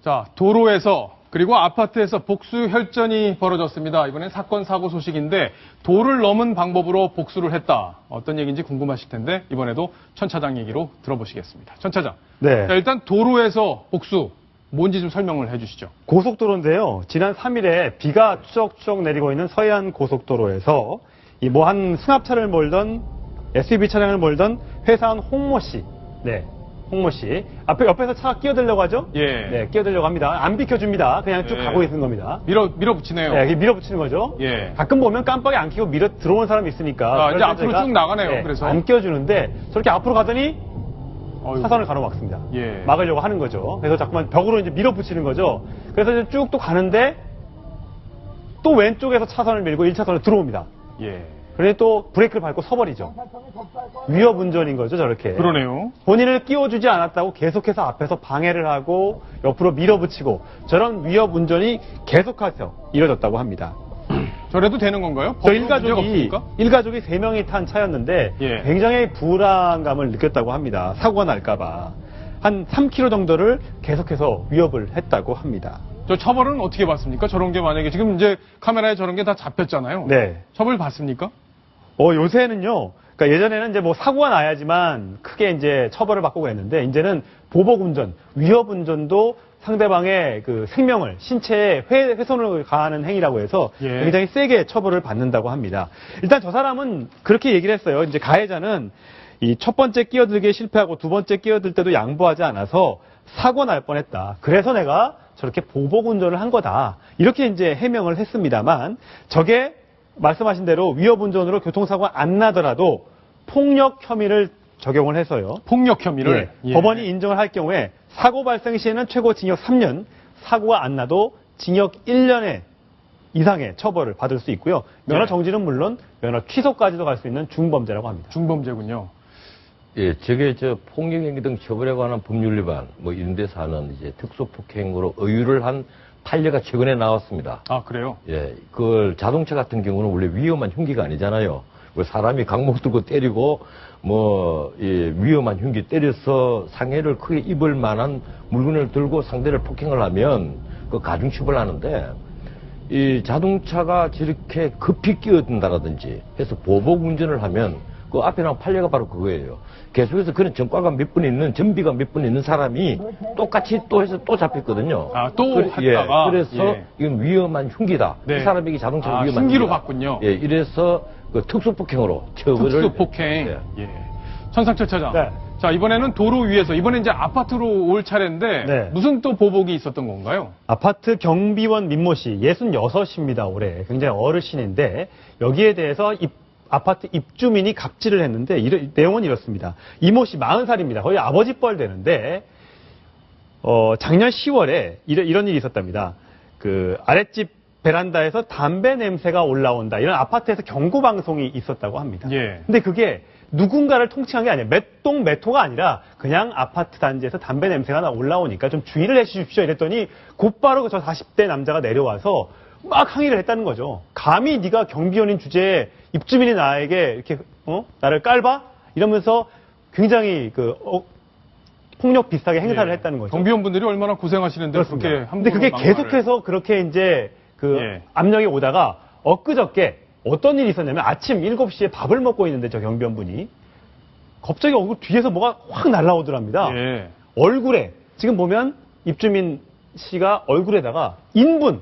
자, 도로에서 그리고 아파트에서 복수 혈전이 벌어졌습니다. 이번엔 사건 사고 소식인데 도를 넘은 방법으로 복수를 했다. 어떤 얘기인지 궁금하실 텐데 이번에도 천 차장 얘기로 들어보시겠습니다. 천 차장. 네. 자, 일단 도로에서 복수 뭔지 좀 설명을 해주시죠. 고속도로인데요. 지난 3일에 비가 추적추적 내리고 있는 서해안 고속도로에서 이 뭐 한 승합차를 몰던 SUV 차량을 몰던 회사원 홍모 씨. 네. 홍모 씨. 옆에서 차가 끼어들려고 하죠? 예. 네, 끼어들려고 합니다. 안 비켜줍니다. 그냥 쭉 예. 가고 있는 겁니다. 밀어붙이네요. 네, 밀어붙이는 거죠. 예. 가끔 보면 깜빡이 안 켜고 들어오는 사람이 있으니까. 이제 앞으로 쭉 나가네요. 네, 그래서. 안 껴주는데 저렇게 앞으로 가더니 어휴. 차선을 가로막습니다. 예. 막으려고 하는 거죠. 그래서 자꾸만 벽으로 이제 밀어붙이는 거죠. 그래서 이제 쭉 또 가는데 또 왼쪽에서 차선을 밀고 1차선으로 들어옵니다. 예. 그런데 또 브레이크를 밟고 서버리죠. 위협 운전인 거죠, 저렇게. 그러네요. 본인을 끼워주지 않았다고 계속해서 앞에서 방해를 하고 옆으로 밀어붙이고 저런 위협 운전이 계속해서 이뤄졌다고 합니다. 저래도 되는 건가요? 저 법으로 문제가 없습니까? 일가족이 3명이 탄 차였는데 예. 굉장히 불안감을 느꼈다고 합니다. 사고가 날까봐. 한 3km 정도를 계속해서 위협을 했다고 합니다. 저 처벌은 어떻게 받습니까? 저런 게 만약에 지금 이제 카메라에 저런 게 다 잡혔잖아요. 네. 처벌 받습니까? 요새는요, 그러니까 예전에는 이제 뭐 사고가 나야지만 크게 이제 처벌을 받고 그랬는데, 이제는 보복운전, 위협운전도 상대방의 그 생명을, 신체에 훼손을 가하는 행위라고 해서 예. 굉장히 세게 처벌을 받는다고 합니다. 일단 저 사람은 그렇게 얘기를 했어요. 이제 가해자는 이 첫 번째 끼어들기에 실패하고 두 번째 끼어들 때도 양보하지 않아서 사고 날 뻔했다. 그래서 내가 저렇게 보복운전을 한 거다. 이렇게 이제 해명을 했습니다만, 저게 말씀하신 대로 위협운전으로 교통사고가 안 나더라도 폭력 혐의를 적용을 해서요. 폭력 혐의를 예, 법원이 인정을 할 경우에 사고 발생 시에는 최고 징역 3년, 사고가 안 나도 징역 1년의 이상의 처벌을 받을 수 있고요. 면허 네. 정지는 물론 면허 취소까지도 갈 수 있는 중범죄라고 합니다. 중범죄군요. 예, 저게 폭력행위 등 처벌에 관한 법률 위반, 뭐 이런 데서 하는 이제 특수폭행으로 의유를 한 판례가 최근에 나왔습니다. 아, 그래요? 예, 그걸 자동차 같은 경우는 원래 위험한 흉기가 아니잖아요. 사람이 강목 들고 때리고, 위험한 흉기 때려서 상해를 크게 입을 만한 물건을 들고 상대를 폭행을 하면 그 가중처벌 하는데, 이 자동차가 저렇게 급히 끼어든다라든지 해서 보복 운전을 하면 그 앞에 나온 판례가 바로 그거예요. 계속해서 그런 전과가 몇 번 있는, 전비가 몇 번 있는 사람이 똑같이 또 해서 또 잡혔거든요. 아, 또 했다가. 그래서 이건 위험한 흉기다. 네. 이 사람에게 자동차가 위험한 흉기로 흉기다. 봤군요. 예, 이래서 그 특수폭행으로 처벌을. 특수폭행. 예. 예. 천상철 차장. 네. 자, 이번에는 도로 위에서, 이번에 이제 아파트로 올 차례인데, 네. 무슨 또 보복이 있었던 건가요? 아파트 경비원 민모 씨, 66입니다, 올해. 굉장히 어르신인데, 여기에 대해서 아파트 입주민이 갑질을 했는데, 내용은 이렇습니다. 이모 씨 40살입니다. 거의 아버지 뻘 되는데, 작년 10월에 이런 일이 있었답니다. 그 아랫집 베란다에서 담배 냄새가 올라온다. 이런 아파트에서 경고방송이 있었다고 합니다. 예. 근데 그게 누군가를 통칭한 게 아니라 메토가 아니라 그냥 아파트 단지에서 담배 냄새가 올라오니까 좀 주의를 해주십시오 이랬더니 곧바로 저 40대 남자가 내려와서 막 항의를 했다는 거죠. 감히 네가 경비원인 주제에 입주민이 나에게 이렇게 나를 깔봐? 이러면서 굉장히 폭력 비슷하게 행사를 예. 했다는 거죠. 경비원분들이 얼마나 고생하시는데 그렇습니다. 그렇게 근데 그게 계속해서 그렇게 이제 예. 압력이 오다가 엊그저께 어떤 일이 있었냐면 아침 7시에 밥을 먹고 있는데 저 경비원분이 갑자기 얼굴 뒤에서 뭐가 확 날아오더랍니다. 예. 얼굴에 지금 보면 입주민 씨가 얼굴에다가 인분을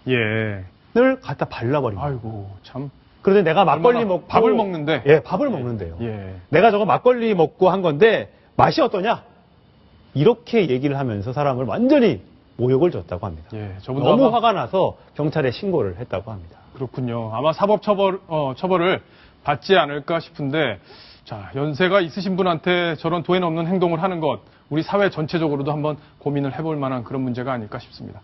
예. 갖다 발라버린 거예요. 아이고, 참. 그런데 내가 막걸리 얼마나 먹고 밥을 먹는데? 예, 밥을 먹는데요. 예. 내가 저거 막걸리 먹고 한 건데 맛이 어떠냐? 이렇게 얘기를 하면서 사람을 완전히 모욕을 줬다고 합니다. 예. 저분도 너무 아마 화가 나서 경찰에 신고를 했다고 합니다. 그렇군요. 아마 사법 처벌을 받지 않을까 싶은데, 자, 연세가 있으신 분한테 저런 도에 넘는 행동을 하는 것, 우리 사회 전체적으로도 한번 고민을 해볼 만한 그런 문제가 아닐까 싶습니다.